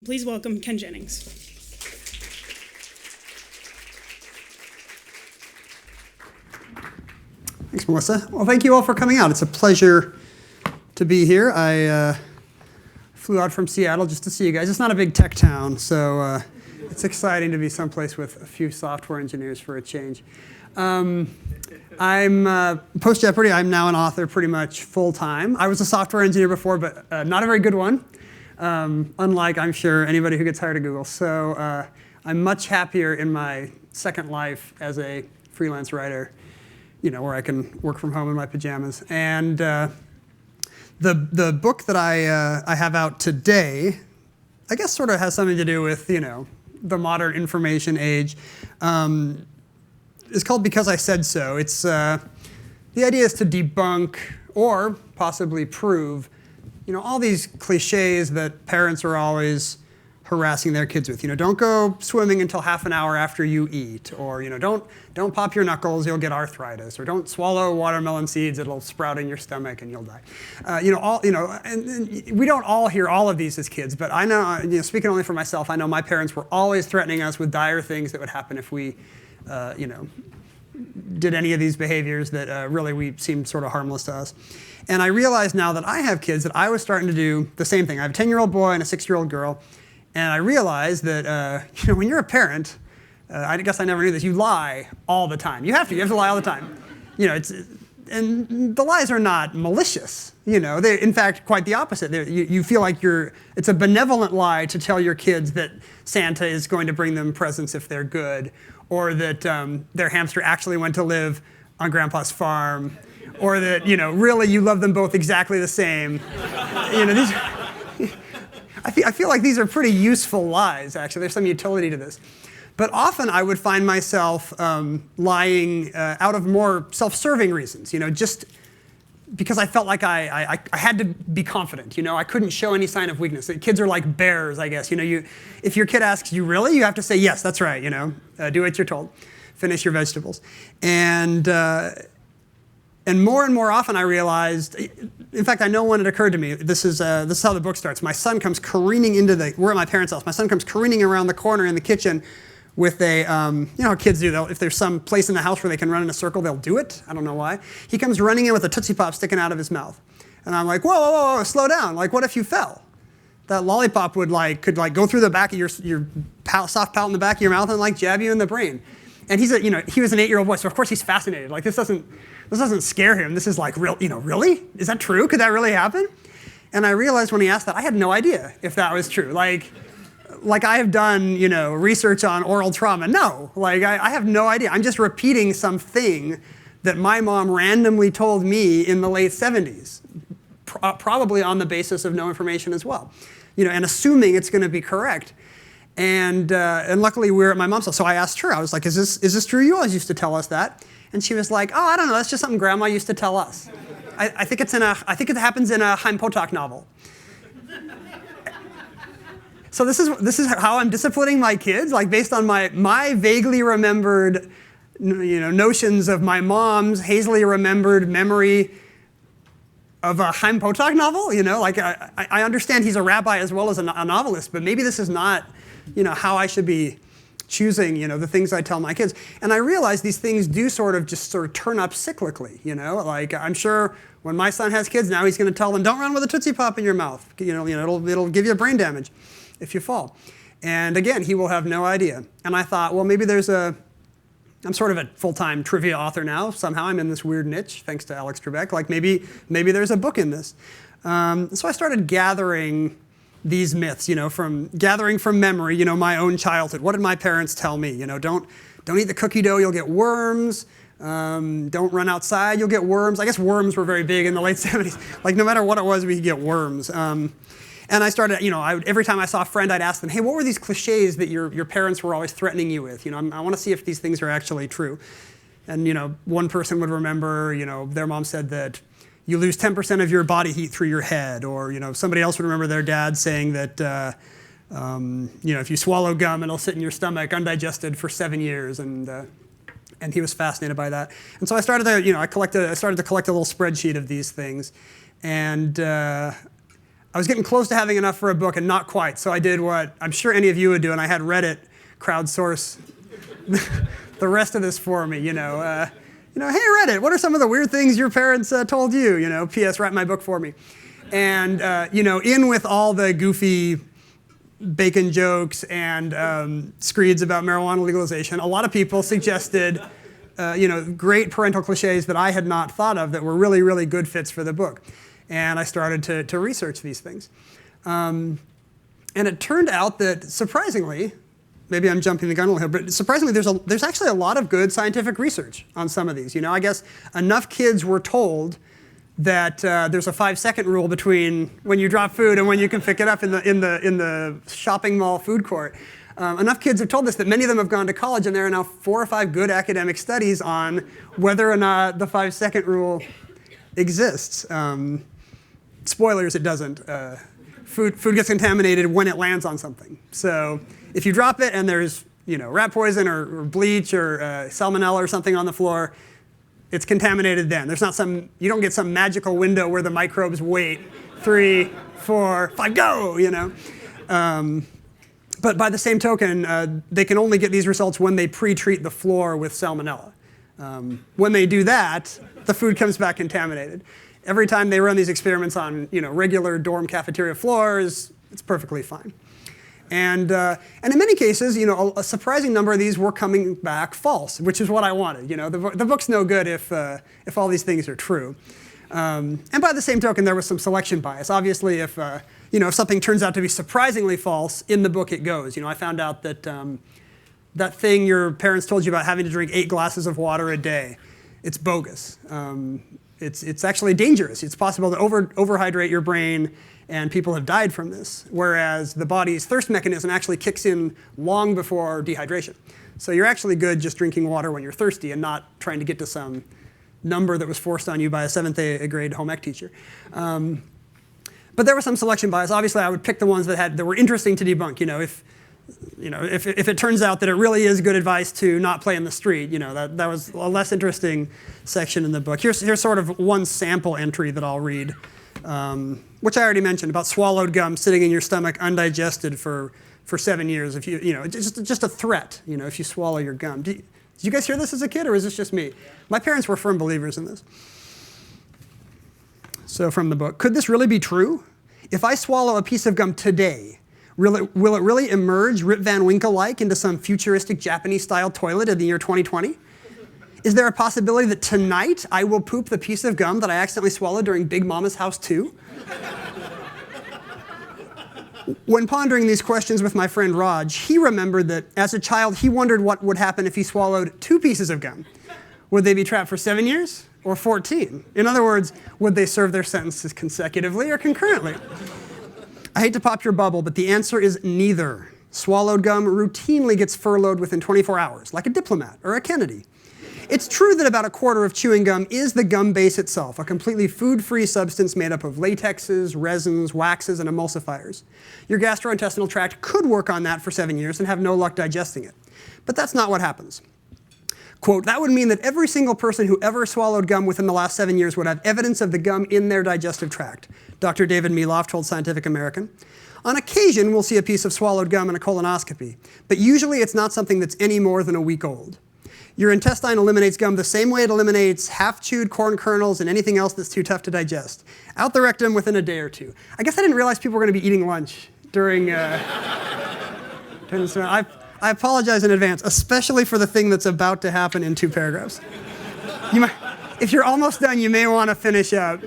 Please welcome Ken Jennings. Thanks, Melissa. Well, thank you all for coming out. It's a pleasure to be here. I flew out from Seattle just to see you guys. It's not a big tech town, so it's exciting to be someplace with a few software engineers for a change. I'm post-Jeopardy. I'm now an author pretty much full-time. I was a software engineer before, but not a very good one. Unlike, I'm sure, anybody who gets hired at Google. So I'm much happier in my second life as a freelance writer, where I can work from home in my pajamas. And the book that I have out today, I guess sort of has something to do with, the modern information age. It's called Because I Said So. It's the idea is to debunk or possibly prove all these cliches that parents are always harassing their kids with. Don't go swimming until half an hour after you eat, or don't pop your knuckles, you'll get arthritis, or don't swallow watermelon seeds, it'll sprout in your stomach and you'll die. And we don't all hear all of these as kids, but I know, speaking only for myself, I know my parents were always threatening us with dire things that would happen if we, did any of these behaviors that really we seemed sort of harmless to us. And I realize now that I have kids that I was starting to do the same thing. I have a 10-year-old boy and a 6-year-old girl. And I realized that when you're a parent, I guess I never knew this, you lie all the time. You have to lie all the time. And the lies are not malicious. They're in fact quite the opposite. You feel like it's a benevolent lie to tell your kids that Santa is going to bring them presents if they're good, or that their hamster actually went to live on Grandpa's farm, or that really you love them both exactly the same. I feel like these are pretty useful lies. Actually, there's some utility to this. But often I would find myself lying out of more self-serving reasons. Just because I felt like I had to be confident. I couldn't show any sign of weakness. Kids are like bears, I guess. If your kid asks you, really, you have to say, yes, that's right. Do what you're told. Finish your vegetables. And more and more often I realized, in fact, I know when it occurred to me, this is how the book starts. My son comes careening we're at my parents' house. My son comes careening around the corner in the kitchen with a, how kids do, if there's some place in the house where they can run in a circle, they'll do it. I don't know why. He comes running in with a Tootsie Pop sticking out of his mouth. And I'm like, whoa, slow down. Like, what if you fell? That lollipop could go through the back of your soft palate in the back of your mouth and jab you in the brain. And he was an 8-year-old boy, so of course he's fascinated. This doesn't scare him. This is really? Is that true? Could that really happen? And I realized when he asked that, I had no idea if that was true. Like I have done, research on oral trauma. No, I have no idea. I'm just repeating something that my mom randomly told me in the late 70s, probably on the basis of no information as well, and assuming it's going to be correct. And luckily we're at my mom's house. So I asked her, I was like, is this true? You always used to tell us that. And she was like, oh, I don't know, that's just something Grandma used to tell us. I think it happens in a Chaim Potok novel. So this is how I'm disciplining my kids, based on my vaguely remembered, notions of my mom's hazily remembered memory of a Chaim Potok novel. I understand he's a rabbi as well as a novelist, but maybe this is not, how I should be choosing, the things I tell my kids. And I realize these things do sort of turn up cyclically, I'm sure when my son has kids now, he's going to tell them, don't run with a Tootsie Pop in your mouth. It'll give you brain damage if you fall. And again, he will have no idea. And I thought, well, maybe I'm sort of a full-time trivia author now. Somehow I'm in this weird niche, thanks to Alex Trebek. Maybe there's a book in this. So I started gathering these myths, gathering from memory, my own childhood. What did my parents tell me? Don't eat the cookie dough, you'll get worms. Don't run outside, you'll get worms. I guess worms were very big in the late 70s. No matter what it was, we could get worms. And I started, every time I saw a friend, I'd ask them, hey, what were these cliches that your parents were always threatening you with? I want to see if these things are actually true. And, one person would remember, their mom said that you lose 10% of your body heat through your head. Or, somebody else would remember their dad saying that, if you swallow gum, it'll sit in your stomach undigested for 7 years. And he was fascinated by that. And so I started to, I started to collect a little spreadsheet of these things. And I was getting close to having enough for a book and not quite, so I did what I'm sure any of you would do, and I had Reddit crowdsource the rest of this for me. Hey Reddit, what are some of the weird things your parents told you? P.S. write my book for me. And in with all the goofy bacon jokes and screeds about marijuana legalization, a lot of people suggested great parental cliches that I had not thought of that were really, really good fits for the book. And I started to research these things. And it turned out that, surprisingly, maybe I'm jumping the gun a little here, but surprisingly, there's actually a lot of good scientific research on some of these. I guess enough kids were told that there's a 5-second rule between when you drop food and when you can pick it up in the shopping mall food court. Enough kids have told us that many of them have gone to college, and there are now 4 or 5 good academic studies on whether or not the 5-second rule exists. Spoilers, it doesn't. Food gets contaminated when it lands on something. So if you drop it and there's rat poison or bleach or salmonella or something on the floor, it's contaminated then. You don't get some magical window where the microbes wait 3, 4, 5, go, But by the same token, they can only get these results when they pre-treat the floor with salmonella. When they do that, the food comes back contaminated. Every time they run these experiments on regular dorm cafeteria floors, it's perfectly fine. And in many cases, a surprising number of these were coming back false, which is what I wanted. The book's no good if all these things are true. And by the same token, there was some selection bias. Obviously, if something turns out to be surprisingly false, in the book it goes. I found out that that thing your parents told you about having to drink 8 glasses of water a day, it's bogus. It's actually dangerous. It's possible to overhydrate your brain, and people have died from this, whereas the body's thirst mechanism actually kicks in long before dehydration. So you're actually good just drinking water when you're thirsty and not trying to get to some number that was forced on you by a 7th grade home ec teacher. But there was some selection bias. Obviously, I would pick the ones that were interesting to debunk. If it turns out that it really is good advice to not play in the street, that was a less interesting section in the book. Here's sort of one sample entry that I'll read, which I already mentioned, about swallowed gum sitting in your stomach undigested for 7 years. If just a threat, if you swallow your gum. Did you guys hear this as a kid, or is this just me? My parents were firm believers in this. So from the book, could this really be true? If I swallow a piece of gum today, will it really emerge Rip Van Winkle-like into some futuristic Japanese-style toilet in the year 2020? Is there a possibility that tonight I will poop the piece of gum that I accidentally swallowed during Big Mama's house too? When pondering these questions with my friend Raj, he remembered that as a child he wondered what would happen if he swallowed 2 pieces of gum. Would they be trapped for 7 years or 14? In other words, would they serve their sentences consecutively or concurrently? I hate to pop your bubble, but the answer is neither. Swallowed gum routinely gets furloughed within 24 hours, like a diplomat or a Kennedy. It's true that about a quarter of chewing gum is the gum base itself, a completely food-free substance made up of latexes, resins, waxes, and emulsifiers. Your gastrointestinal tract could work on that for 7 years and have no luck digesting it. But that's not what happens. Quote, that would mean that every single person who ever swallowed gum within the last 7 years would have evidence of the gum in their digestive tract, Dr. David Miloff told Scientific American. On occasion, we'll see a piece of swallowed gum in a colonoscopy, but usually it's not something that's any more than a week old. Your intestine eliminates gum the same way it eliminates half-chewed corn kernels and anything else that's too tough to digest. Out the rectum within a day or 2. I guess I didn't realize people were going to be eating lunch during this. I apologize in advance, especially for the thing that's about to happen in 2 paragraphs. If you're almost done, you may want to finish up.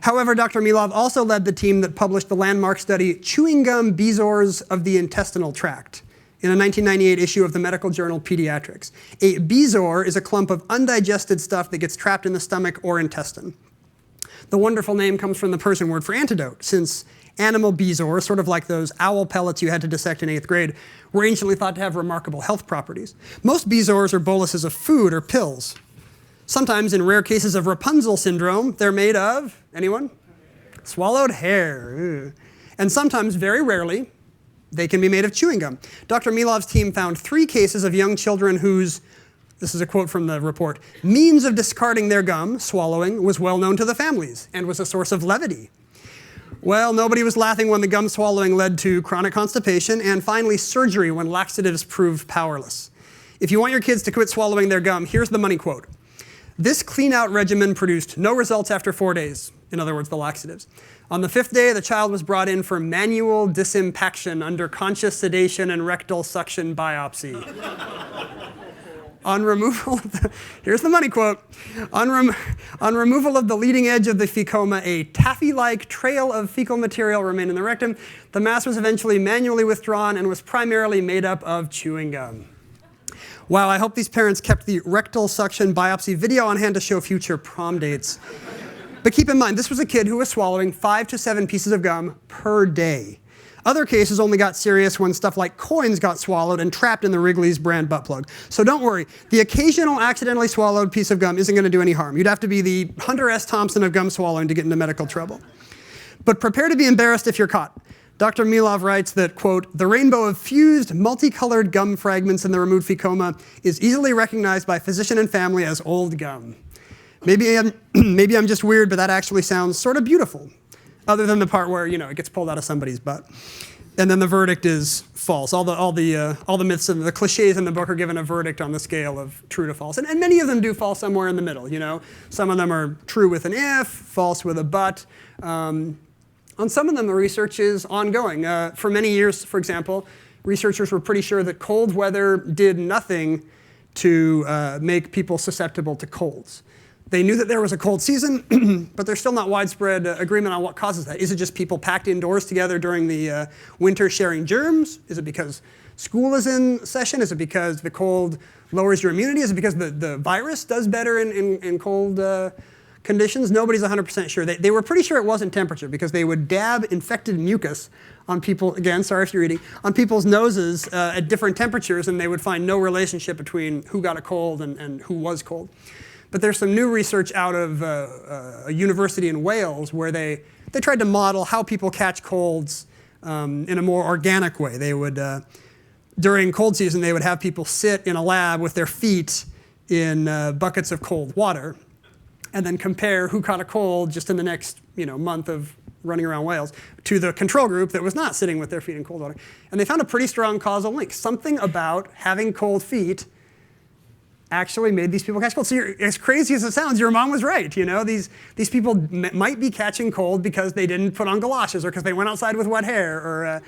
However, Dr. Milov also led the team that published the landmark study, Chewing Gum Bezoars of the Intestinal Tract, in a 1998 issue of the medical journal Pediatrics. A bezoar is a clump of undigested stuff that gets trapped in the stomach or intestine. The wonderful name comes from the Persian word for antidote, since animal bezoars, sort of like those owl pellets you had to dissect in 8th grade, were anciently thought to have remarkable health properties. Most bezoars are boluses of food or pills. Sometimes, in rare cases of Rapunzel syndrome, they're made of, anyone? Swallowed hair. Ew. And sometimes, very rarely, they can be made of chewing gum. Dr. Milov's team found 3 cases of young children whose, this is a quote from the report, means of discarding their gum, swallowing, was well known to the families and was a source of levity. Well, nobody was laughing when the gum swallowing led to chronic constipation, and finally surgery when laxatives proved powerless. If you want your kids to quit swallowing their gum, here's the money quote. This clean-out regimen produced no results after 4 days, in other words, the laxatives. On the 5th day, the child was brought in for manual disimpaction under conscious sedation and rectal suction biopsy. On removal of the, here's the money quote, on removal of the leading edge of the fecoma, a taffy-like trail of fecal material remained in the rectum. The mass was eventually manually withdrawn and was primarily made up of chewing gum. Wow, I hope these parents kept the rectal suction biopsy video on hand to show future prom dates. But keep in mind, this was a kid who was swallowing 5 to 7 pieces of gum per day. Other cases only got serious when stuff like coins got swallowed and trapped in the Wrigley's brand butt plug. So don't worry, the occasional accidentally swallowed piece of gum isn't going to do any harm. You'd have to be the Hunter S. Thompson of gum swallowing to get into medical trouble. But prepare to be embarrassed if you're caught. Dr. Milov writes that, quote, the rainbow of fused, multicolored gum fragments in the removed fecoma is easily recognized by physician and family as old gum. Maybe I'm just weird, but that actually sounds sort of beautiful. Other than the part where, it gets pulled out of somebody's butt. And then the verdict is false. All the myths and the cliches in the book are given a verdict on the scale of true to false. And many of them do fall somewhere in the middle, Some of them are true with an if, false with a but. On some of them, the research is ongoing. For many years, for example, researchers were pretty sure that cold weather did nothing to make people susceptible to colds. They knew that there was a cold season, but there's still not widespread agreement on what causes that. Is it just people packed indoors together during the winter sharing germs? Is it because school is in session? Is it because the cold lowers your immunity? Is it because the virus does better in cold conditions? Nobody's 100% sure. They were pretty sure it wasn't temperature because they would dab infected mucus on people, again, sorry if you're eating, on people's noses at different temperatures, and they would find no relationship between who got a cold and who was cold. But there's some new research out of a university in Wales where they tried to model how people catch colds in a more organic way. They would, during cold season, they would have people sit in a lab with their feet in buckets of cold water and then compare who caught a cold just in the next month of running around Wales to the control group that was not sitting with their feet in cold water. And they found a pretty strong causal link. Something about having cold feet actually made these people catch cold. So as crazy as it sounds, your mom was right. These people might be catching cold because they didn't put on galoshes or because they went outside with wet hair or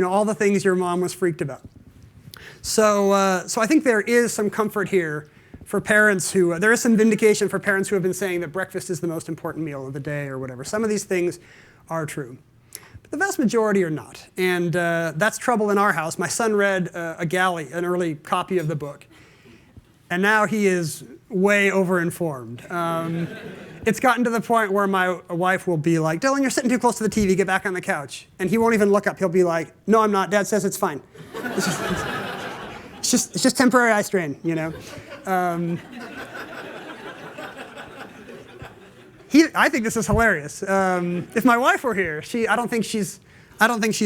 all the things your mom was freaked about. So I think there is some comfort here for parents who, there is some vindication for parents who have been saying that breakfast is the most important meal of the day or whatever. Some of these things are true. But the vast majority are not. And that's trouble in our house. My son read a galley, an early copy of the book. And now he is way overinformed. It's gotten to the point where my wife will be like, Dylan, you're sitting too close to the TV, get back on the couch. And he won't even look up. He'll be like, no, I'm not. Dad says it's fine. It's just temporary eye strain, I think this is hilarious. If my wife were here, I don't think she's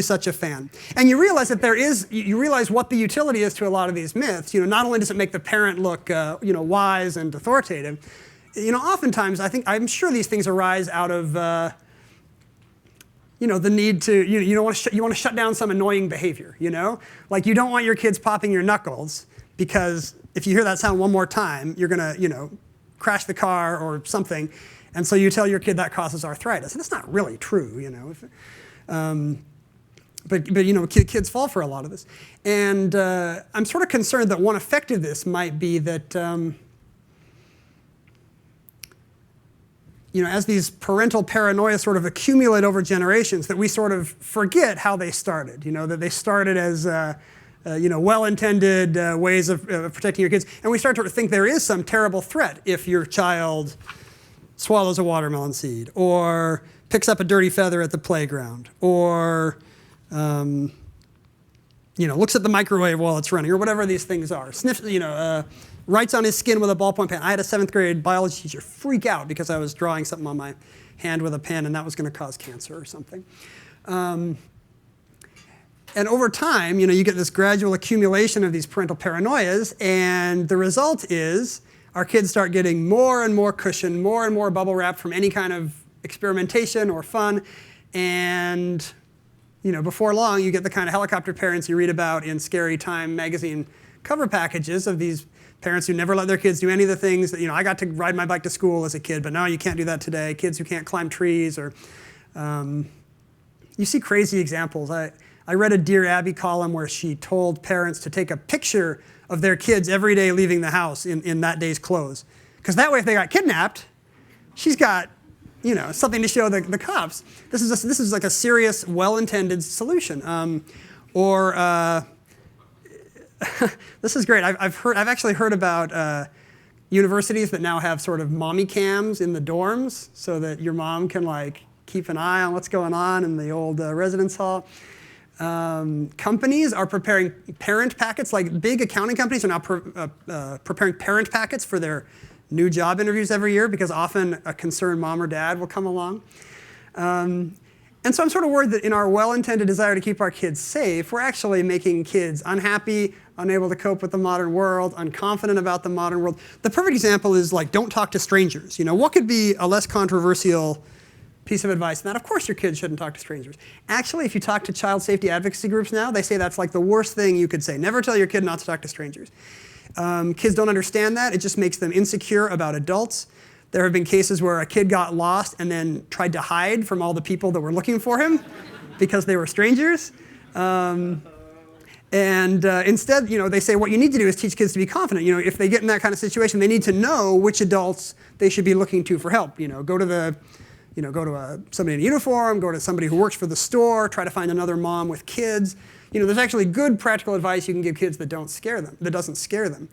such a fan. And you realize that you realize what the utility is to a lot of these myths. Not only does it make the parent look, wise and authoritative, oftentimes I'm sure these things arise out of, the need to, you want to shut down some annoying behavior, Like you don't want your kids popping your knuckles because if you hear that sound one more time, you're gonna, crash the car or something. And so you tell your kid that causes arthritis. And it's not really true, But kids fall for a lot of this. And I'm sort of concerned that one effect of this might be that, as these parental paranoia sort of accumulate over generations, that we sort of forget how they started, that they started as, well-intended ways of protecting your kids. And we start to think there is some terrible threat if your child swallows a watermelon seed or picks up a dirty feather at the playground or looks at the microwave while it's running or whatever these things are. Sniffs, writes on his skin with a ballpoint pen. I had a 7th grade biology teacher freak out because I was drawing something on my hand with a pen and that was going to cause cancer or something. And over time, you get this gradual accumulation of these parental paranoias, and the result is our kids start getting more and more cushion, more and more bubble wrap from any kind of experimentation or fun. And before long, you get the kind of helicopter parents you read about in Scary Time magazine cover packages of these parents who never let their kids do any of the things that, I got to ride my bike to school as a kid, but no, you can't do that today. Kids who can't climb trees, or you see crazy examples. I read a Dear Abby column where she told parents to take a picture of their kids every day leaving the house in that day's clothes. Because that way, if they got kidnapped, she's got something to show the cops. This is like a serious, well-intended solution. This is great. I've actually heard about universities that now have sort of mommy cams in the dorms, so that your mom can keep an eye on what's going on in the old residence hall. Companies are preparing parent packets, like big accounting companies are now preparing parent packets for their new job interviews every year, because often a concerned mom or dad will come along. And so I'm sort of worried that in our well-intended desire to keep our kids safe, we're actually making kids unhappy, unable to cope with the modern world, unconfident about the modern world. The perfect example is don't talk to strangers. What could be a less controversial piece of advice than that? Of course your kids shouldn't talk to strangers. Actually, if you talk to child safety advocacy groups now, they say that's the worst thing you could say. Never tell your kid not to talk to strangers. Kids don't understand that. It just makes them insecure about adults. There have been cases where a kid got lost and then tried to hide from all the people that were looking for him because they were strangers. Instead, they say what you need to do is teach kids to be confident. If they get in that kind of situation, they need to know which adults they should be looking to for help. Go to somebody in a uniform, go to somebody who works for the store, try to find another mom with kids. There's actually good practical advice you can give kids that doesn't scare them.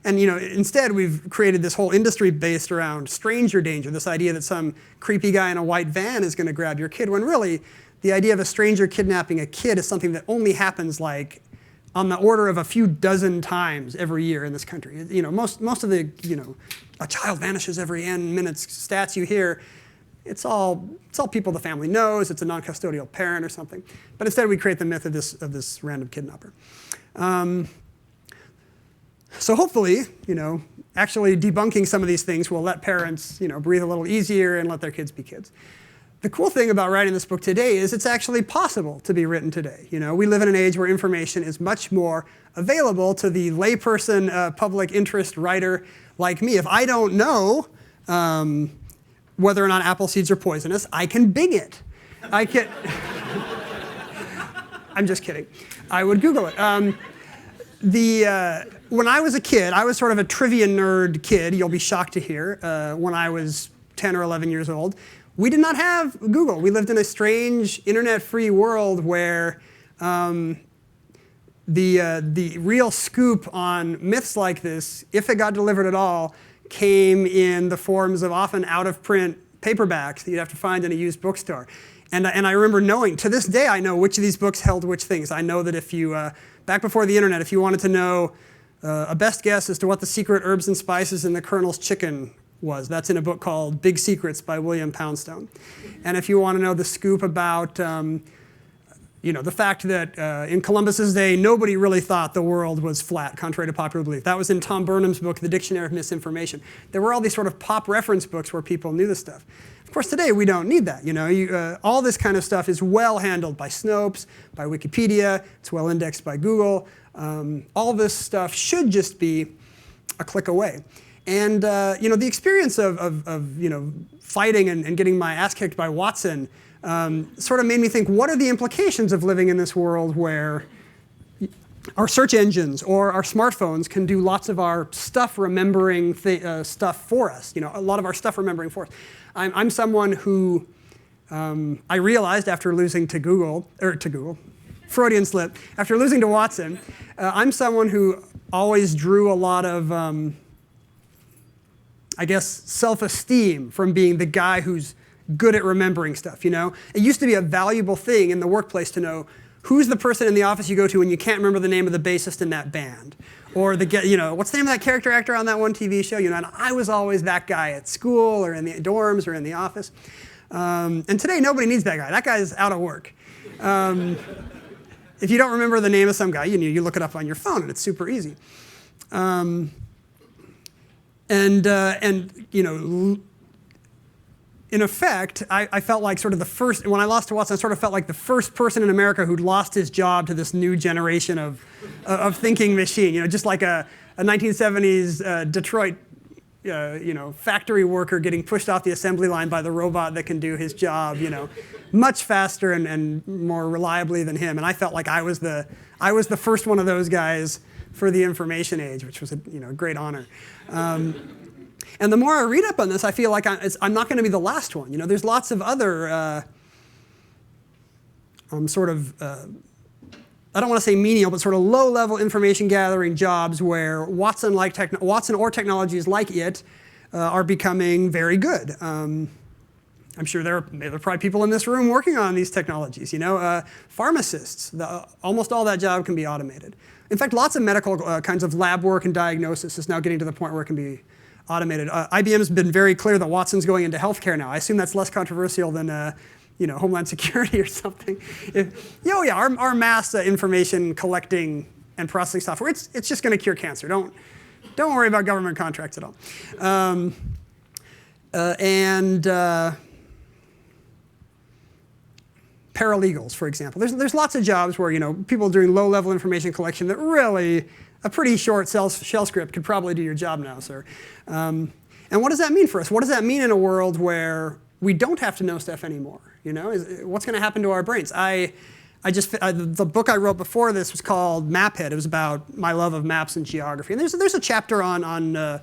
And instead, we've created this whole industry based around stranger danger, this idea that some creepy guy in a white van is going to grab your kid, when really the idea of a stranger kidnapping a kid is something that only happens on the order of a few dozen times every year in this country. Most of the a child vanishes every n minutes stats you hear. It's all people the family knows. It's a non-custodial parent or something. But instead, we create the myth of this random kidnapper. So hopefully, actually debunking some of these things will let parents, breathe a little easier and let their kids be kids. The cool thing about writing this book today is it's actually possible to be written today. We live in an age where information is much more available to the layperson, public interest writer like me. If I don't know whether or not apple seeds are poisonous, I can Bing it. I'm just kidding. I would Google it. When I was a kid, I was sort of a trivia nerd kid, you'll be shocked to hear, when I was 10 or 11 years old. We did not have Google. We lived in a strange internet-free world where the real scoop on myths like this, if it got delivered at all, came in the forms of often out-of-print paperbacks that you'd have to find in a used bookstore. And I remember knowing, to this day, I know which of these books held which things. I know that if you, back before the internet, if you wanted to know a best guess as to what the secret herbs and spices in the Colonel's chicken was, that's in a book called Big Secrets by William Poundstone. And if you want to know the scoop about the fact that in Columbus's day, nobody really thought the world was flat, contrary to popular belief. That was in Tom Burnham's book, The Dictionary of Misinformation. There were all these sort of pop reference books where people knew this stuff. Of course, today we don't need that. All this kind of stuff is well handled by Snopes, by Wikipedia. It's well indexed by Google. All this stuff should just be a click away. And the experience of fighting and getting my ass kicked by Watson sort of made me think, what are the implications of living in this world where our search engines or our smartphones can do lots of our stuff remembering stuff for us, a lot of our stuff remembering for us. I'm someone who I realized after losing to Google, Freudian slip, after losing to Watson, I'm someone who always drew a lot of, self-esteem from being the guy who's good at remembering stuff, It used to be a valuable thing in the workplace to know who's the person in the office you go to when you can't remember the name of the bassist in that band. Or what's the name of that character actor on that one TV show? And I was always that guy at school or in the dorms or in the office. And today, nobody needs that guy. That guy's out of work. If you don't remember the name of some guy, you look it up on your phone, and it's super easy. in effect, I felt like sort of the first, when I lost to Watson, I sort of felt like the first person in America who'd lost his job to this new generation of thinking machine. Just like a 1970s Detroit factory worker getting pushed off the assembly line by the robot that can do his job, much faster and more reliably than him. And I felt like I was the first one of those guys for the information age, which was a great honor. And the more I read up on this, I feel like I'm not going to be the last one. There's lots of other I don't want to say menial, but sort of low-level information gathering jobs where Watson or technologies like it are becoming very good. I'm sure there are probably people in this room working on these technologies. Pharmacists, almost all that job can be automated. In fact, lots of medical kinds of lab work and diagnosis is now getting to the point where it can be automated. IBM's been very clear that Watson's going into healthcare now. I assume that's less controversial than Homeland Security or something. Our mass information collecting and processing software, it's just going to cure cancer. Don't worry about government contracts at all. Paralegals, for example. There's lots of jobs where people doing low-level information collection that really a pretty short shell script could probably do your job now, sir. And what does that mean for us? What does that mean in a world where we don't have to know stuff anymore? What's going to happen to our brains? The book I wrote before this was called Maphead. It was about my love of maps and geography. And there's a chapter on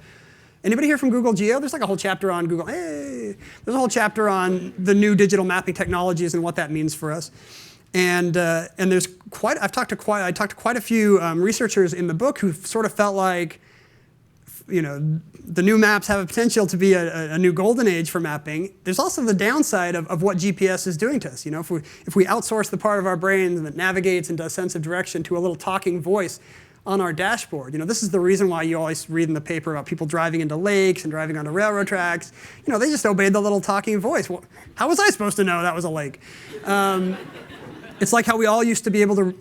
anybody here from Google Geo? There's like a whole chapter on Google. Hey, there's a whole chapter on the new digital mapping technologies and what that means for us. And there's I talked to quite a few researchers in the book who sort of felt like, the new maps have a potential to be a new golden age for mapping. There's also the downside of what GPS is doing to us. If we outsource the part of our brain that navigates and does sense of direction to a little talking voice on our dashboard. This is the reason why you always read in the paper about people driving into lakes and driving onto railroad tracks. They just obeyed the little talking voice. Well, how was I supposed to know that was a lake? It's like how we all used to be able to,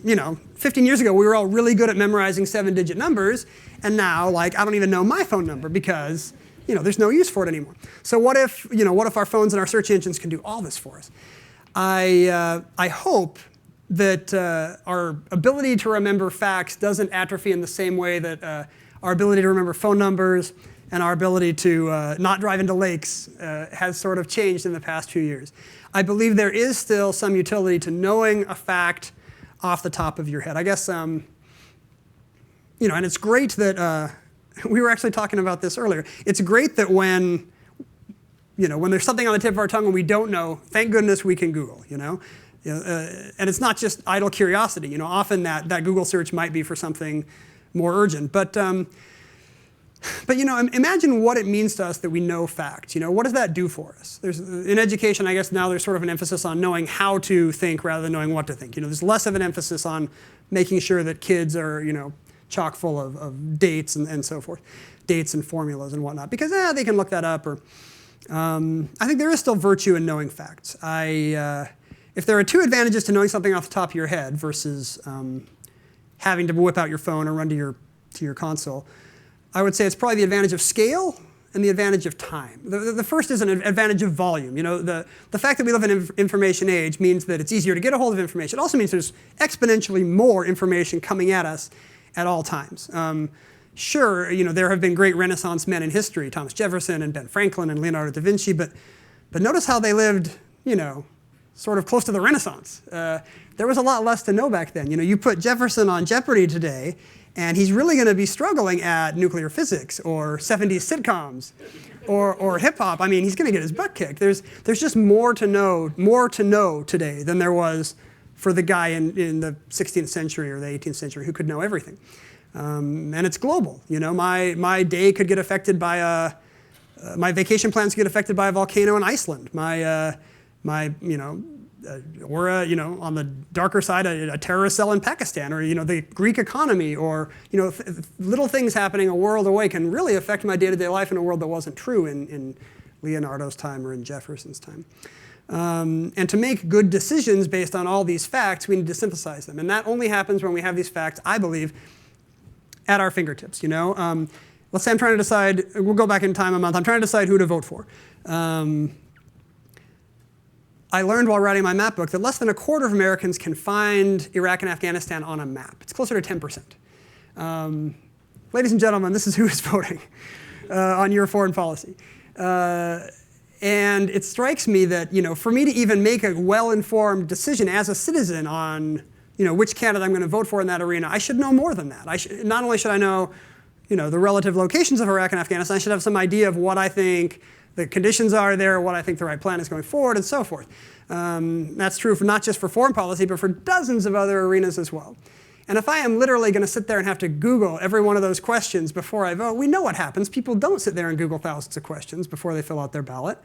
15 years ago, we were all really good at memorizing 7-digit numbers, and now, I don't even know my phone number because, there's no use for it anymore. So what if our phones and our search engines can do all this for us? I hope that our ability to remember facts doesn't atrophy in the same way that our ability to remember phone numbers and our ability to not drive into lakes has sort of changed in the past few years. I believe there is still some utility to knowing a fact off the top of your head. I guess, and it's great that, we were actually talking about this earlier. It's great that when there's something on the tip of our tongue and we don't know, thank goodness we can Google, and it's not just idle curiosity. Often that Google search might be for something more urgent. But imagine what it means to us that we know facts. What does that do for us? In education, I guess now there's sort of an emphasis on knowing how to think rather than knowing what to think. There's less of an emphasis on making sure that kids are, chock full of dates and so forth, dates and formulas and whatnot, because they can look that up. Or I think there is still virtue in knowing facts. If there are two advantages to knowing something off the top of your head versus having to whip out your phone or run to your console, I would say it's probably the advantage of scale and the advantage of time. The first is an advantage of volume. The fact that we live in an information age means that it's easier to get a hold of information. It also means there's exponentially more information coming at us at all times. Sure, there have been great Renaissance men in history, Thomas Jefferson and Ben Franklin and Leonardo da Vinci, but notice how they lived, sort of close to the Renaissance. There was a lot less to know back then. You put Jefferson on Jeopardy today, and he's really going to be struggling at nuclear physics or 70s sitcoms or hip hop. I mean, he's going to get his butt kicked. There's just more to know today than there was for the guy in the 16th century or the 18th century who could know everything. And it's global. My day could get affected by my vacation plans get affected by a volcano in Iceland. Or on the darker side, a terrorist cell in Pakistan, or the Greek economy, or little things happening a world away can really affect my day-to-day life in a world that wasn't true in Leonardo's time or in Jefferson's time. And to make good decisions based on all these facts, we need to synthesize them, and that only happens when we have these facts, I believe, at our fingertips. Let's say I'm trying to decide. We'll go back in time a month. I'm trying to decide who to vote for. I learned while writing my map book that less than a quarter of Americans can find Iraq and Afghanistan on a map. It's closer to 10%. Ladies and gentlemen, this is who is voting on your foreign policy. And it strikes me that, for me to even make a well-informed decision as a citizen on, which candidate I'm going to vote for in that arena, I should know more than that. Not only should I know, the relative locations of Iraq and Afghanistan, I should have some idea of what I think the conditions are there, what I think the right plan is going forward, and so forth. That's true not just for foreign policy, but for dozens of other arenas as well. And if I am literally going to sit there and have to Google every one of those questions before I vote, we know what happens. People don't sit there and Google thousands of questions before they fill out their ballot.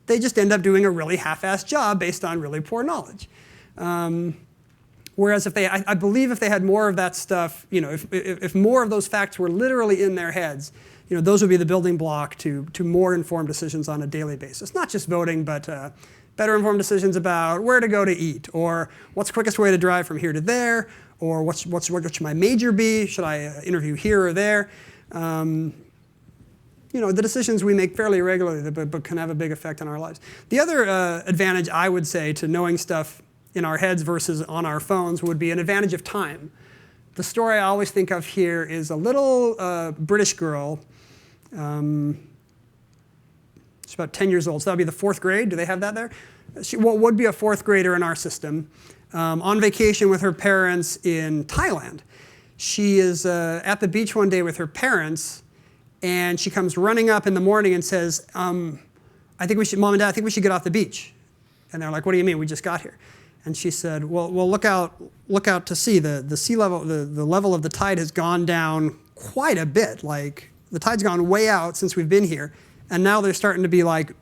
They just end up doing a really half-assed job based on really poor knowledge. Whereas I believe if they had more of that stuff, if more of those facts were literally in their heads, those would be the building block to more informed decisions on a daily basis. Not just voting, but better informed decisions about where to go to eat, or what's the quickest way to drive from here to there, or what should my major be? Should I interview here or there? The decisions we make fairly regularly, but can have a big effect on our lives. The other advantage, I would say, to knowing stuff in our heads versus on our phones would be an advantage of time. The story I always think of here is a little British girl. She's about 10 years old, so that would be the 4th grade. Do they have that there? She would be a 4th grader in our system, on vacation with her parents in Thailand. She is at the beach one day with her parents, and she comes running up in the morning and says, Mom and Dad, I think we should get off the beach. And they're like, what do you mean? We just got here. And she said, well, look out to sea. The sea level, the level of the tide has gone down quite a bit. Like, the tide's gone way out since we've been here. And now there's starting to be like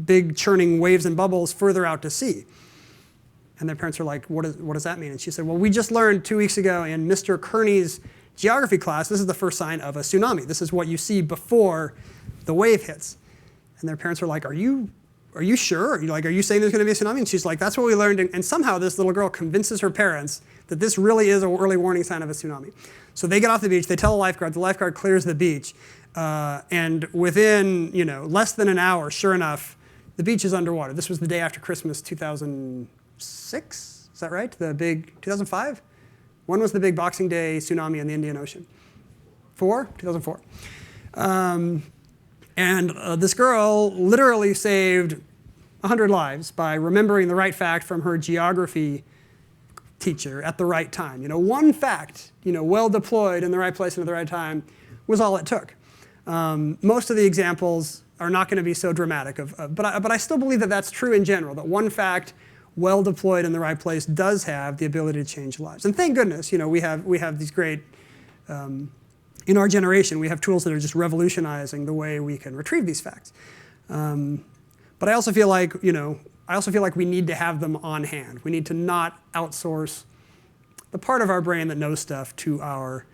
big churning waves and bubbles further out to sea. And their parents are like, what does that mean? And she said, well, we just learned 2 weeks ago in Mr. Kearney's geography class, this is the first sign of a tsunami. This is what you see before the wave hits. And their parents are like, Are you sure? Are you saying there's going to be a tsunami? And she's like, that's what we learned. And somehow this little girl convinces her parents that this really is an early warning sign of a tsunami. So they get off the beach, they tell the lifeguard clears the beach. And within less than an hour, sure enough, the beach is underwater. This was the day after Christmas 2006, is that right? The big, 2005? When was the big Boxing Day tsunami in the Indian Ocean? 2004. And this girl literally saved 100 lives by remembering the right fact from her geography teacher at the right time. One fact, well deployed in the right place and at the right time was all it took. Most of the examples are not going to be so dramatic, but I still believe that that's true in general, that one fact well deployed in the right place does have the ability to change lives. And thank goodness, we have these great, in our generation, we have tools that are just revolutionizing the way we can retrieve these facts. But I also feel like, we need to have them on hand. We need to not outsource the part of our brain that knows stuff to our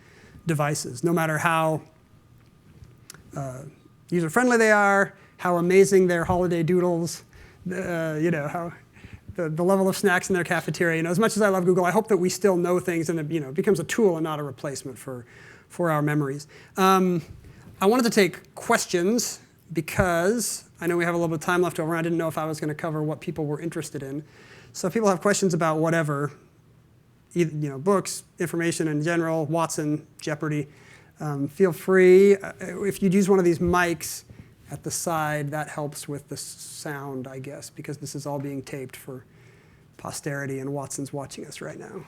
devices, no matter how user-friendly they are, how amazing their holiday doodles, how the level of snacks in their cafeteria. As much as I love Google, I hope that we still know things and it becomes a tool and not a replacement for our memories. I wanted to take questions because I know we have a little bit of time left over. I didn't know if I was going to cover what people were interested in. So if people have questions about whatever, books, information in general, Watson, Jeopardy, feel free. If you'd use one of these mics at the side, that helps with the sound, I guess, because this is all being taped for posterity and Watson's watching us right now.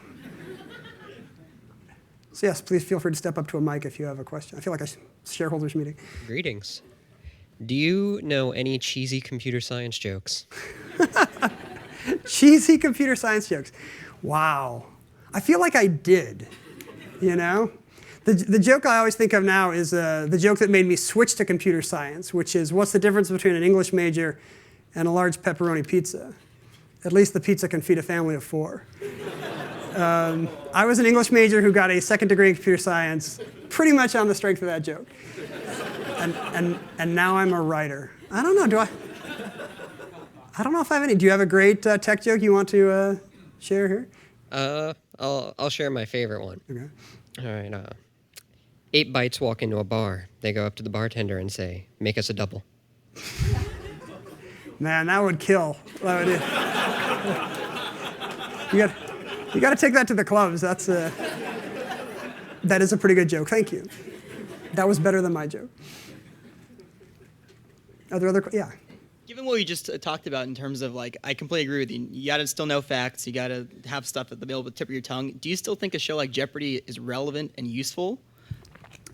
So yes, please feel free to step up to a mic if you have a question. I feel like a shareholders meeting. Greetings. Do you know any cheesy computer science jokes? Cheesy computer science jokes. Wow. I feel like I did, The joke I always think of now is the joke that made me switch to computer science, which is, what's the difference between an English major and a large pepperoni pizza? At least the pizza can feed a family of 4. I was an English major who got a 2nd degree in computer science pretty much on the strength of that joke. And now I'm a writer. I don't know, I don't know if I have any. Do you have a great tech joke you want to share here? I'll share my favorite one. Okay. All right. 8 bites walk into a bar. They go up to the bartender and say, "Make us a double." Man, that would kill. That would. You got to take that to the clubs. That is a pretty good joke. Thank you. That was better than my joke. Are there other? Yeah. Given what you just talked about in terms of, like, I completely agree with you. You got to still know facts. You got to have stuff at the available tip of your tongue. Do you still think a show like Jeopardy is relevant and useful?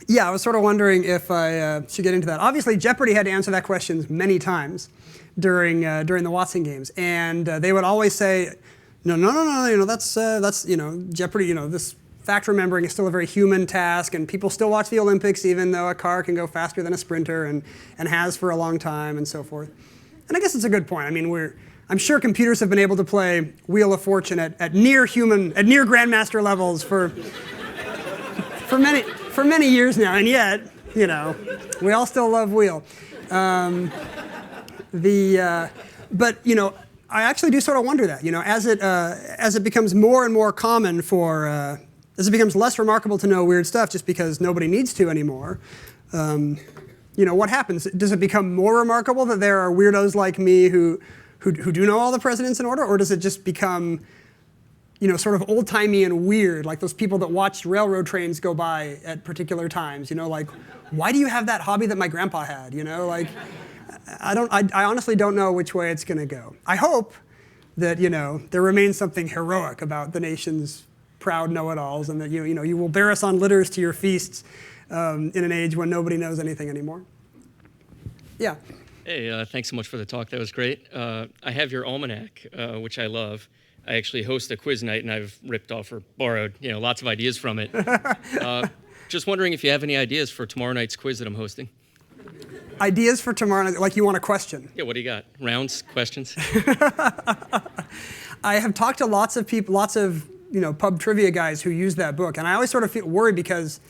Yeah, I was sort of wondering if I should get into that. Obviously, Jeopardy had to answer that question many times during the Watson games, and they would always say, no, that's Jeopardy. This fact remembering is still a very human task, and people still watch the Olympics even though a car can go faster than a sprinter and has for a long time and so forth. And I guess it's a good point. I mean, I'm sure computers have been able to play Wheel of Fortune at near grandmaster levels for many years now, and yet, we all still love Wheel. But I actually do sort of wonder that, as it becomes more and more common as it becomes less remarkable to know weird stuff just because nobody needs to anymore. What happens? Does it become more remarkable that there are weirdos like me who do know all the presidents in order, or does it just become, sort of old-timey and weird, like those people that watched railroad trains go by at particular times? Like, why do you have that hobby that my grandpa had? I honestly don't know which way it's going to go. I hope that there remains something heroic about the nation's proud know-it-alls, and that you will bear us on litters to your feasts in an age when nobody knows anything anymore. Yeah. Hey, thanks so much for the talk. That was great. I have your almanac, which I love. I actually host a quiz night, and I've ripped off or borrowed, lots of ideas from it. Just wondering if you have any ideas for tomorrow night's quiz that I'm hosting. Ideas for tomorrow night? Like you want a question? Yeah, what do you got? Rounds, questions? I have talked to lots of people, lots of pub trivia guys who use that book, and I always sort of feel worried because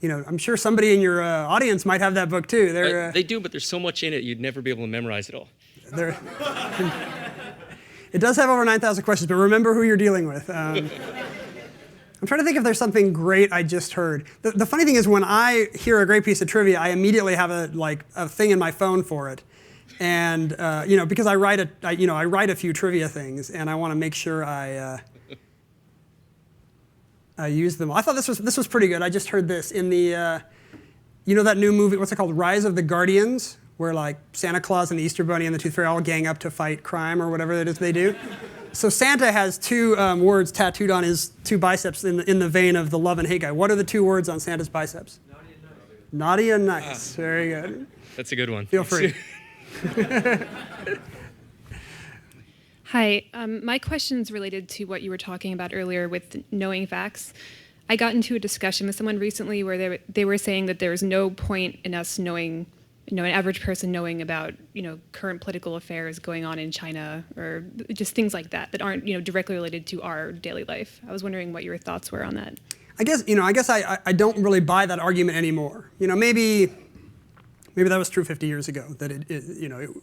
I'm sure somebody in your audience might have that book too. They do, but there's so much in it you'd never be able to memorize it all. It does have over 9,000 questions, but remember who you're dealing with. I'm trying to think if there's something great I just heard. The funny thing is when I hear a great piece of trivia, I immediately have a thing in my phone for it. And because I write a few trivia things, and I want to make sure I use them. I thought this was pretty good. I just heard this in the that new movie, what's it called, Rise of the Guardians, where like Santa Claus and the Easter Bunny and the Tooth Fairy all gang up to fight crime or whatever it is they do. So Santa has two words tattooed on his two biceps in the vein of the love and hate guy. What are the two words on Santa's biceps? Naughty and nice. Naughty and nice. Very good. That's a good one. Feel free. Hi, my question's related to what you were talking about earlier with knowing facts. I got into a discussion with someone recently where they were saying that there is no point in us knowing, an average person knowing about, current political affairs going on in China or just things like that aren't, directly related to our daily life. I was wondering what your thoughts were on that. I guess I don't really buy that argument anymore. Maybe that was true 50 years ago, that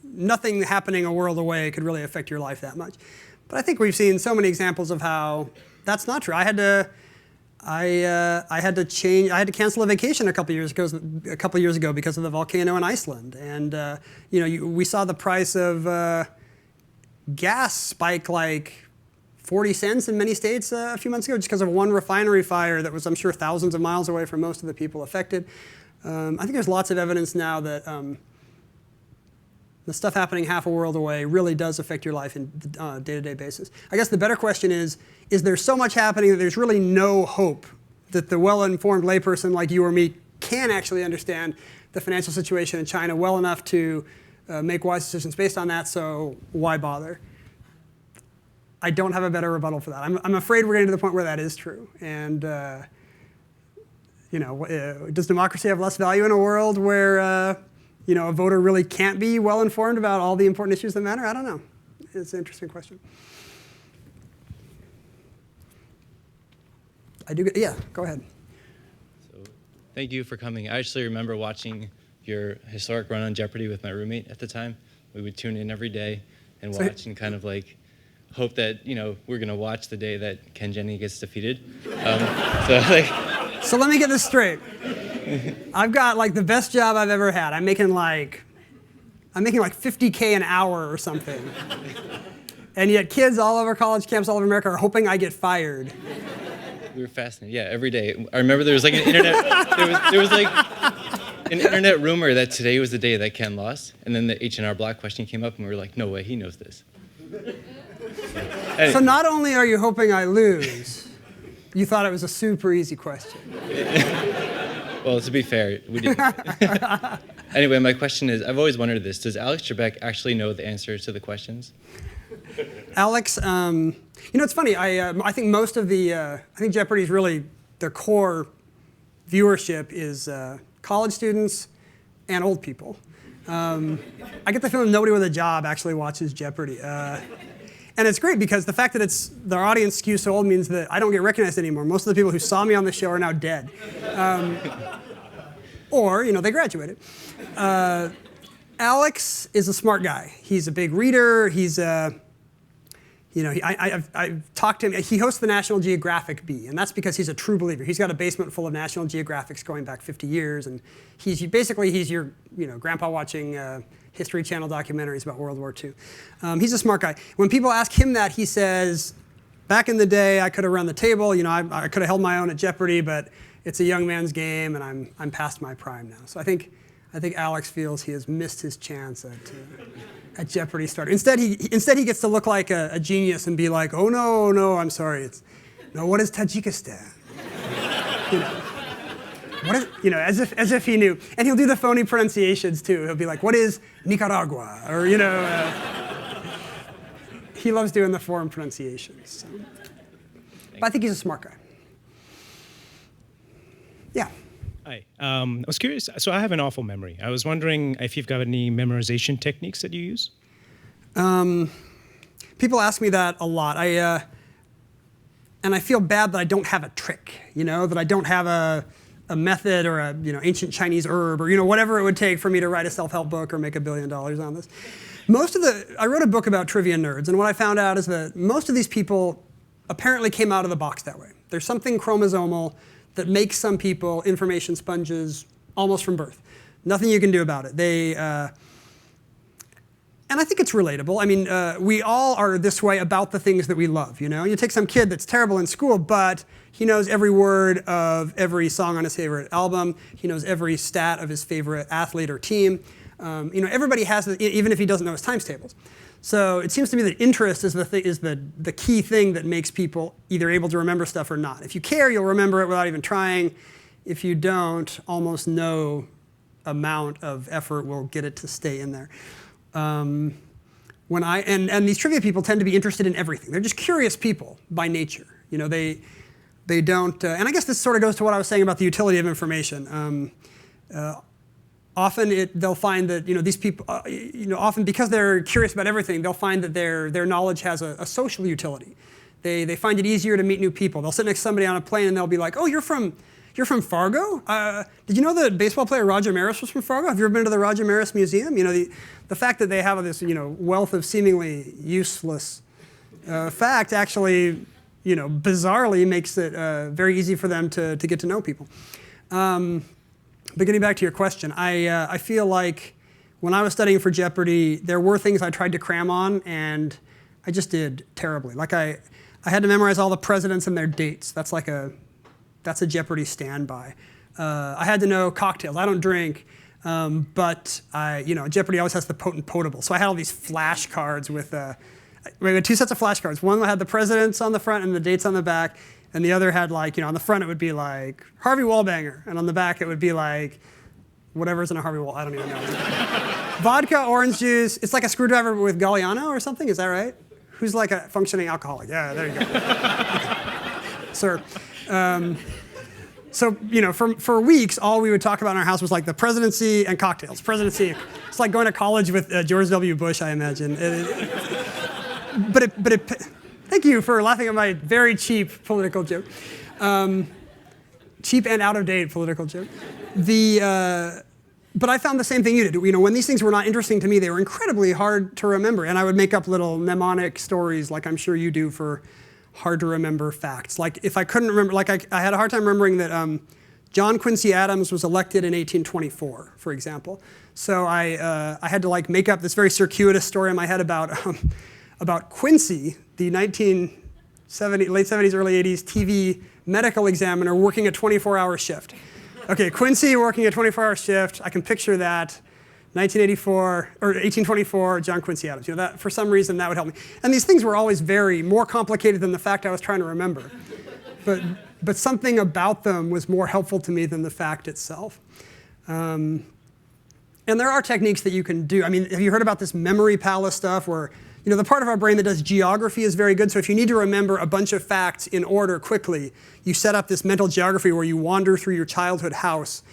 nothing happening a world away could really affect your life that much. But I think we've seen so many examples of how that's not true. I had to cancel a vacation a couple years ago because of the volcano in Iceland, and we saw the price of gas spike like 40 cents in many states a few months ago just because of one refinery fire that was, I'm sure, thousands of miles away from most of the people affected. I think there's lots of evidence now that the stuff happening half a world away really does affect your life on a day-to-day basis. I guess the better question is there so much happening that there's really no hope that the well-informed layperson like you or me can actually understand the financial situation in China well enough to make wise decisions based on that, so why bother? I don't have a better rebuttal for that. I'm afraid we're getting to the point where that is true. And does democracy have less value in a world where a voter really can't be well informed about all the important issues that matter? I don't know. It's an interesting question. Yeah, go ahead. So, thank you for coming. I actually remember watching your historic run on Jeopardy with my roommate at the time. We would tune in every day and watch and kind of like hope that we're gonna watch the day that Ken Jennings gets defeated. So let me get this straight. I've got like the best job I've ever had. I'm making like $50K an hour or something. And yet kids all over college camps all over America are hoping I get fired. We were fascinated. Yeah, every day. I remember there was like an internet. There was like an internet rumor that today was the day that Ken lost, and then the H&R Block question came up, and we were like, no way, he knows this. So not only are you hoping I lose, you thought it was a super easy question. Well, to be fair, we didn't. Anyway, my question is, I've always wondered this. Does Alex Trebek actually know the answers to the questions? Alex, it's funny. I think most of I think Jeopardy's really, their core viewership is college students and old people. I get the feeling nobody with a job actually watches Jeopardy. And it's great because the fact that their audience skews so old means that I don't get recognized anymore. Most of the people who saw me on the show are now dead. Or, they graduated. Alex is a smart guy. He's a big reader. He's I've talked to him. He hosts the National Geographic Bee, and that's because he's a true believer. He's got a basement full of National Geographics going back 50 years, and he's your grandpa watching History Channel documentaries about World War II. He's a smart guy. When people ask him that, he says, back in the day, I could have run the table. I could have held my own at Jeopardy, but it's a young man's game, and I'm past my prime now. So I think Alex feels he has missed his chance at Jeopardy starter. Instead, he gets to look like a genius and be like, oh no, I'm sorry. What is Tajikistan? As if he knew. And he'll do the phony pronunciations too. He'll be like, what is Nicaragua? Or he loves doing the foreign pronunciations. So. But I think he's a smart guy. Yeah. Hi. I was curious. So I have an awful memory. I was wondering if you've got any memorization techniques that you use? People ask me that a lot. And I feel bad that I don't have a trick, that I don't have a method or a ancient Chinese herb or whatever it would take for me to write a self-help book or make $1 billion on this. I wrote a book about trivia nerds, and what I found out is that most of these people apparently came out of the box that way. There's something chromosomal that makes some people information sponges almost from birth. Nothing you can do about it. And I think it's relatable. I mean, we all are this way about the things that we love, You take some kid that's terrible in school, but he knows every word of every song on his favorite album. He knows every stat of his favorite athlete or team. Everybody has it, even if he doesn't know his times tables. So it seems to me that interest is the key thing that makes people either able to remember stuff or not. If you care, you'll remember it without even trying. If you don't, almost no amount of effort will get it to stay in there. And these trivia people tend to be interested in everything. They're just curious people by nature. They don't. And I guess this sort of goes to what I was saying about the utility of information. Often they'll find that these people, often because they're curious about everything, they'll find that their knowledge has a social utility. They find it easier to meet new people. They'll sit next to somebody on a plane and they'll be like, "Oh, you're from Fargo? Did you know that baseball player Roger Maris was from Fargo? Have you ever been to the Roger Maris Museum?" The fact that they have this wealth of seemingly useless fact actually bizarrely makes it very easy for them to get to know people. But getting back to your question, I feel like when I was studying for Jeopardy, there were things I tried to cram on, and I just did terribly. Like I had to memorize all the presidents and their dates. That's a Jeopardy standby. I had to know cocktails. I don't drink, but Jeopardy always has the potent potable. So I had all these flashcards with. We had 2 sets of flashcards. One had the presidents on the front and the dates on the back. And the other had on the front it would be like Harvey Wallbanger, and on the back it would be like whatever's in a Harvey Wall. I don't even know. Vodka, orange juice. It's like a screwdriver with Galliano or something. Is that right? Who's like a functioning alcoholic? Yeah, there you go. Okay. Sir. So for weeks, all we would talk about in our house was like the presidency and cocktails. Presidency. It's like going to college with George W. Bush, I imagine. Thank you for laughing at my very cheap political joke. Cheap and out-of-date political joke. But I found the same thing you did. When these things were not interesting to me, they were incredibly hard to remember. And I would make up little mnemonic stories, like I'm sure you do, for hard-to-remember facts. Like if I couldn't remember, I had a hard time remembering that John Quincy Adams was elected in 1824, for example. So I had to make up this very circuitous story in my head about about Quincy, the late 70s, early 80s TV medical examiner working a 24-hour shift. Okay, Quincy working a 24-hour shift. I can picture that. 1984 or 1824, John Quincy Adams. That for some reason that would help me. And these things were always more complicated than the fact I was trying to remember. But something about them was more helpful to me than the fact itself. And there are techniques that you can do. I mean, have you heard about this memory palace stuff where, the part of our brain that does geography is very good. So if you need to remember a bunch of facts in order quickly, you set up this mental geography where you wander through your childhood house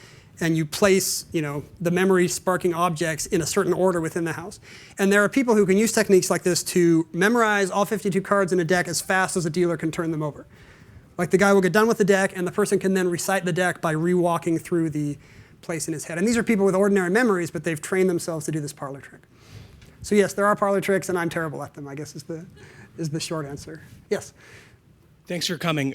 and you place, the memory-sparking objects in a certain order within the house. And there are people who can use techniques like this to memorize all 52 cards in a deck as fast as a dealer can turn them over. Like the guy will get done with the deck, and the person can then recite the deck by re-walking through the place in his head. And these are people with ordinary memories, but they've trained themselves to do this parlor trick. So yes, there are parlor tricks, and I'm terrible at them, I guess is the short answer. Yes? Thanks for coming.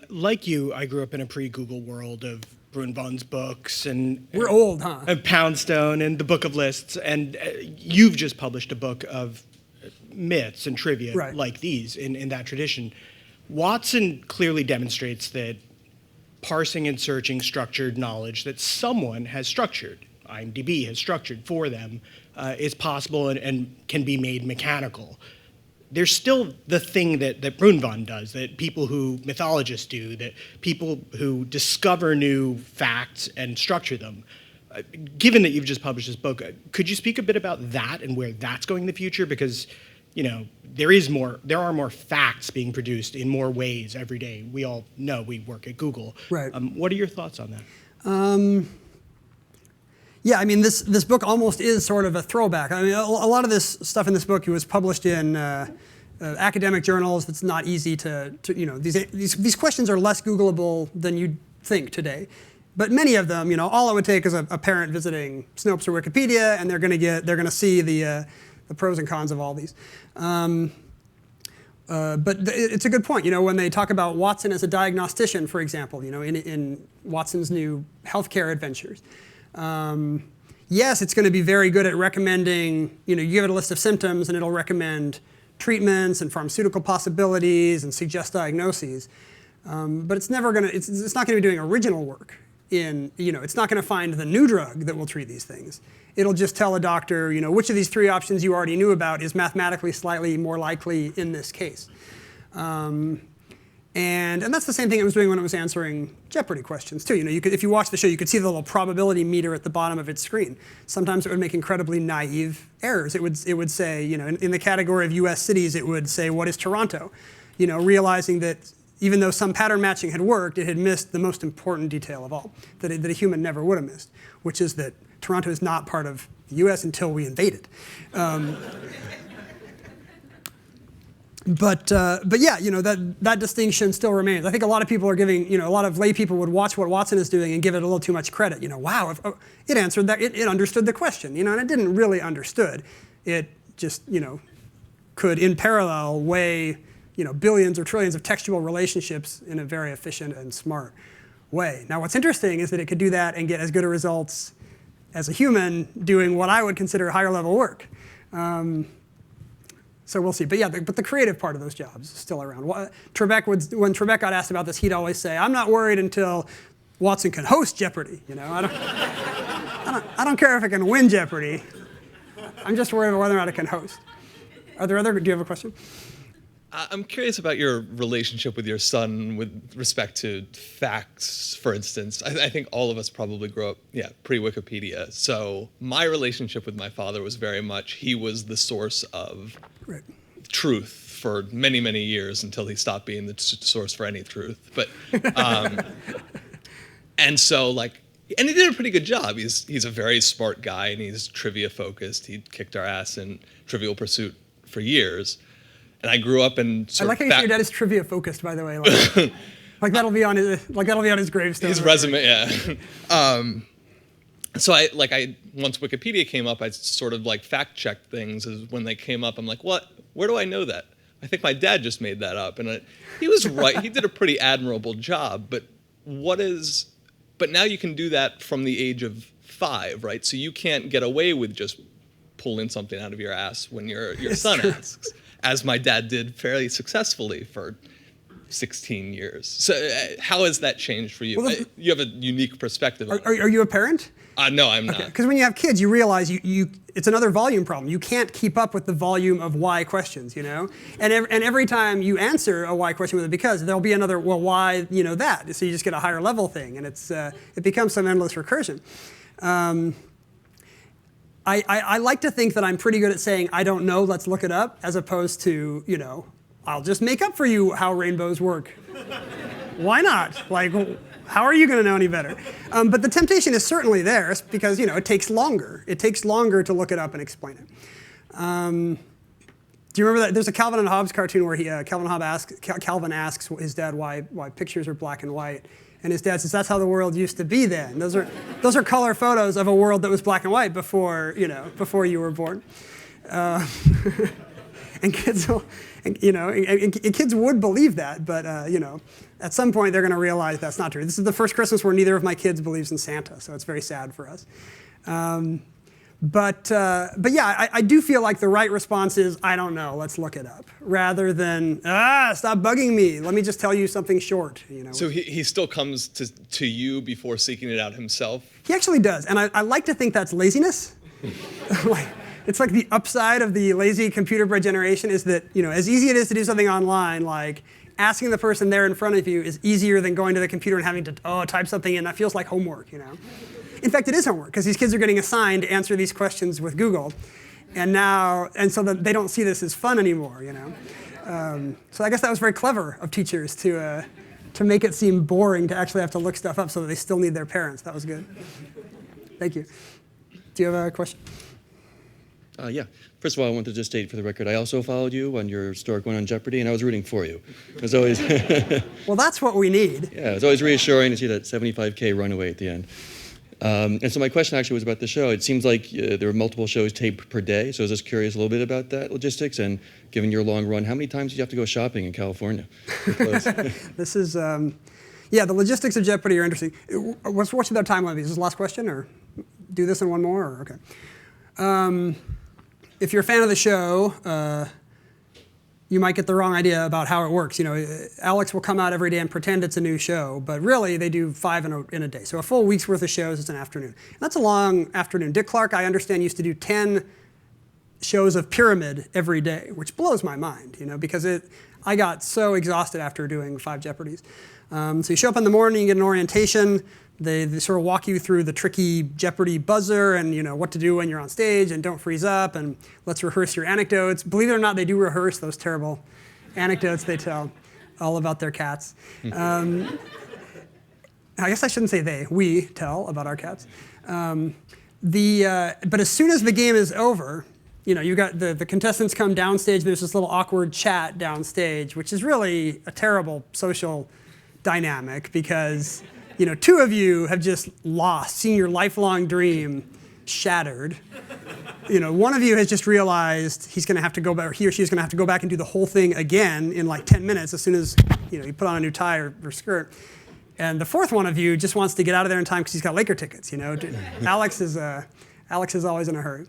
Like you, I grew up in a pre-Google world of Brun Von's books and we're old, huh? And Poundstone and the Book of Lists, and you've just published a book of myths and trivia like these in that tradition. Watson clearly demonstrates that parsing and searching structured knowledge that someone has structured, IMDb has structured for them, is possible and can be made mechanical. There's still the thing that Brun Von does, that people who mythologists do, that people who discover new facts and structure them. Given that you've just published this book, could you speak a bit about that and where that's going in the future? Because there are more facts being produced in more ways every day. We all know we work at Google. Right. What are your thoughts on that? Yeah, I mean, this book almost is sort of a throwback. I mean, a lot of this stuff in this book was published in academic journals. It's not easy these questions are less Googleable than you'd think today. But many of them, all it would take is a parent visiting Snopes or Wikipedia, and they're going to see the pros and cons of all these. But it's a good point. When they talk about Watson as a diagnostician, for example, in Watson's new healthcare adventures. Yes, it's going to be very good at recommending, you give it a list of symptoms and it'll recommend treatments and pharmaceutical possibilities and suggest diagnoses. But it's not going to be doing original work it's not going to find the new drug that will treat these things. It'll just tell a doctor, which of these three options you already knew about is mathematically slightly more likely in this case. And that's the same thing it was doing when it was answering Jeopardy questions too. If you watch the show, you could see the little probability meter at the bottom of its screen. Sometimes it would make incredibly naive errors. It would say, in the category of U.S. cities, it would say, what is Toronto? Realizing that even though some pattern matching had worked, it had missed the most important detail of all, that a human never would have missed, which is that Toronto is not part of the U.S. until we invade it. But yeah, that distinction still remains. I think a lot of people are giving, a lot of lay people would watch what Watson is doing and give it a little too much credit. Wow, it answered that, it understood the question, and it didn't really understood. It just, could in parallel weigh, billions or trillions of textual relationships in a very efficient and smart way. Now, what's interesting is that it could do that and get as good a results as a human doing what I would consider higher level work. So we'll see. But yeah, but the creative part of those jobs is still around. When Trebek got asked about this, he'd always say, "I'm not worried until Watson can host Jeopardy. I don't care if it can win Jeopardy. I'm just worried about whether or not it can host." Do you have a question? I'm curious about your relationship with your son with respect to facts, for instance. I think all of us probably grew up, pre-Wikipedia. So my relationship with my father was very much, he was the source of truth for many, many years until he stopped being the source for any truth. But, and so and he did a pretty good job. He's a very smart guy and he's trivia focused. He kicked our ass in Trivial Pursuit for years. And I grew up in I like how you say your dad is trivia focused, by the way. Like that'll be on his gravestone. His resume, yeah. So once Wikipedia came up, I sort of fact checked things as when they came up. I'm like, what? Where do I know that? I think my dad just made that up, and he was right. He did a pretty admirable job. But But now you can do that from the age of 5, right? So you can't get away with just pulling something out of your ass when your son asks. as my dad did fairly successfully for 16 years. So how has that changed for you? Well, You have a unique perspective. Are you a parent? No, I'm not. Because when you have kids, you realize it's another volume problem. You can't keep up with the volume of why questions, And every time you answer a why question with a because, there'll be another, well, why, that. So you just get a higher level thing, and it becomes some endless recursion. I like to think that I'm pretty good at saying, I don't know, let's look it up, as opposed to, I'll just make up for you how rainbows work. Why not? Like, how are you going to know any better? But the temptation is certainly there because, it takes longer. It takes longer to look it up and explain it. Do you remember that? There's a Calvin and Hobbes cartoon where Calvin asks his dad why pictures are black and white. And his dad says, that's how the world used to be then. Those are color photos of a world that was black and white before you were born. And kids will, and kids would believe that, but at some point they're going to realize that's not true. This is the first Christmas where neither of my kids believes in Santa, so it's very sad for us. But yeah, I do feel like the right response is, I don't know, let's look it up, rather than, stop bugging me, let me just tell you something short. So he still comes to you before seeking it out himself? He actually does, and I like to think that's laziness. It's like the upside of the lazy computer-bred generation is that, as easy it is to do something online, like asking the person there in front of you is easier than going to the computer and having to type something in. That feels like homework, In fact, it is homework, because these kids are getting assigned to answer these questions with Google. And so that they don't see this as fun anymore, So I guess that was very clever of teachers to make it seem boring to actually have to look stuff up so that they still need their parents. That was good. Thank you. Do you have a question? Yeah. First of all, I wanted to just state for the record, I also followed you on your historic one on Jeopardy, and I was rooting for you. It was always well, that's what we need. Yeah, it's always reassuring to see that 75K runaway at the end. And so my question actually was about the show. It seems like there were multiple shows taped per day, so I was just curious a little bit about that logistics, and given your long run, how many times did you have to go shopping in California? This is, the logistics of Jeopardy are interesting. What's the time limit? Is this the last question, or do this and one more? Or, okay. If you're a fan of the show, you might get the wrong idea about how it works. Alex will come out every day and pretend it's a new show, but really they do 5 in a day. So a full week's worth of shows is an afternoon. And that's a long afternoon. Dick Clark, I understand, used to do 10 shows of Pyramid every day, which blows my mind, because I got so exhausted after doing 5 Jeopardies. So you show up in the morning, you get an orientation. They sort of walk you through the tricky Jeopardy buzzer and what to do when you're on stage and don't freeze up and let's rehearse your anecdotes. Believe it or not, they do rehearse those terrible anecdotes they tell all about their cats. I guess I shouldn't say they. We tell about our cats. But as soon as the game is over, you got the contestants come downstage. There's this little awkward chat downstage, which is really a terrible social dynamic because 2 of you have just seen your lifelong dream shattered. One of you has just realized he's going to have to go back, or he or she is going to have to go back and do the whole thing again in like 10 minutes as soon as you put on a new tie or skirt. And the fourth one of you just wants to get out of there in time because he's got Laker tickets. Alex is always in a hurry.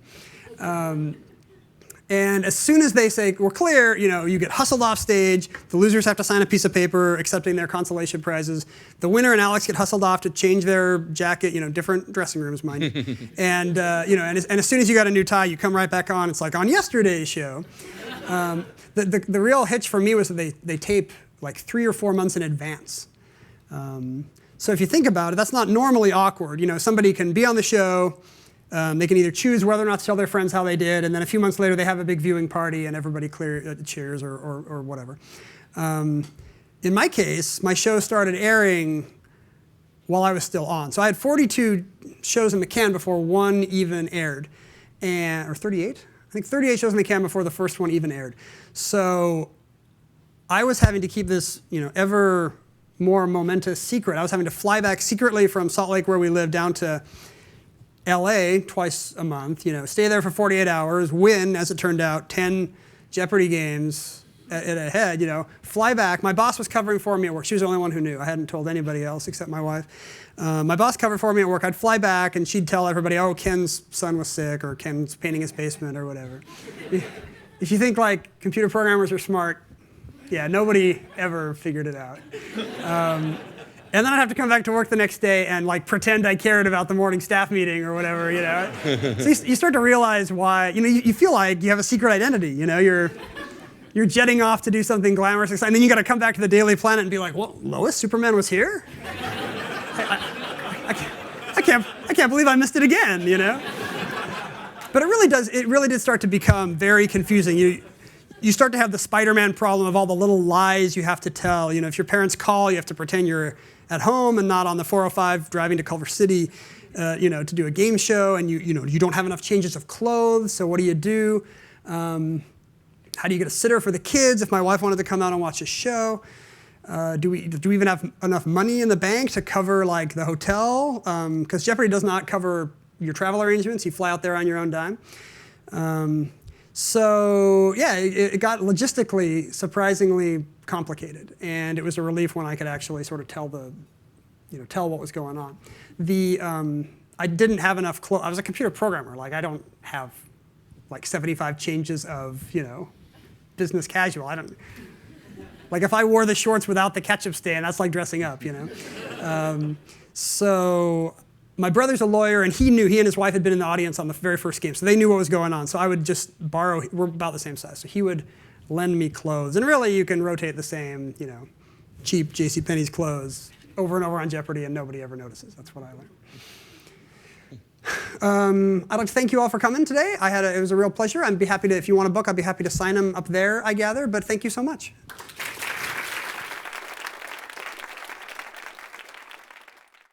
And as soon as they say, we're clear, you get hustled off stage. The losers have to sign a piece of paper accepting their consolation prizes. The winner and Alex get hustled off to change their jacket, different dressing rooms, mind you. And as soon as you got a new tie, you come right back on. It's like on yesterday's show. The real hitch for me was that they tape like 3 or 4 months in advance. So if you think about it, that's not normally awkward. Somebody can be on the show. They can either choose whether or not to tell their friends how they did, and then a few months later they have a big viewing party and everybody cheers or whatever. In my case, my show started airing while I was still on. So I had 42 shows in the can before one even aired, or 38? I think 38 shows in the can before the first one even aired. So I was having to keep this ever more momentous secret. I was having to fly back secretly from Salt Lake, where we live, down to LA twice a month, stay there for 48 hours, win, as it turned out, 10 Jeopardy games at a head, fly back. My boss was covering for me at work. She was the only one who knew. I hadn't told anybody else except my wife. My boss covered for me at work. I'd fly back and she'd tell everybody, oh, Ken's son was sick or Ken's painting his basement or whatever. If you think like computer programmers are smart, yeah, nobody ever figured it out. And then I'd have to come back to work the next day and like pretend I cared about the morning staff meeting or whatever, you know. So you start to realize why, you know, you feel like you have a secret identity, you know, you're jetting off to do something glamorous, and then you got to come back to the Daily Planet and be like, well, Lois, Superman was here? I can't believe I missed it again, you know. But it really did start to become very confusing. You start to have the Spider-Man problem of all the little lies you have to tell. You know, if your parents call, you have to pretend you're at home and not on the 405 driving to Culver City, you know, to do a game show, and you don't have enough changes of clothes. So what do you do? How do you get a sitter for the kids if my wife wanted to come out and watch a show? Do we even have enough money in the bank to cover like the hotel? Because Jeopardy does not cover your travel arrangements. You fly out there on your own dime. So yeah, it got logistically surprisingly complicated, and it was a relief when I could actually sort of tell what was going on. I didn't have enough clothes. I was a computer programmer. Like I don't have like 75 changes of, you know, business casual. I don't. Like if I wore the shorts without the ketchup stain, that's like dressing up, you know. So my brother's a lawyer, and he and his wife had been in the audience on the very first game, so they knew what was going on. So I would just borrow. We're about the same size, so he would lend me clothes, and really you can rotate the same, you know, cheap JCPenney's clothes over and over on Jeopardy, and nobody ever notices. That's what I learned. I'd like to thank you all for coming today. It was a real pleasure. I'd be happy to, if you want a book, I'd be happy to sign them up there, I gather. But thank you so much.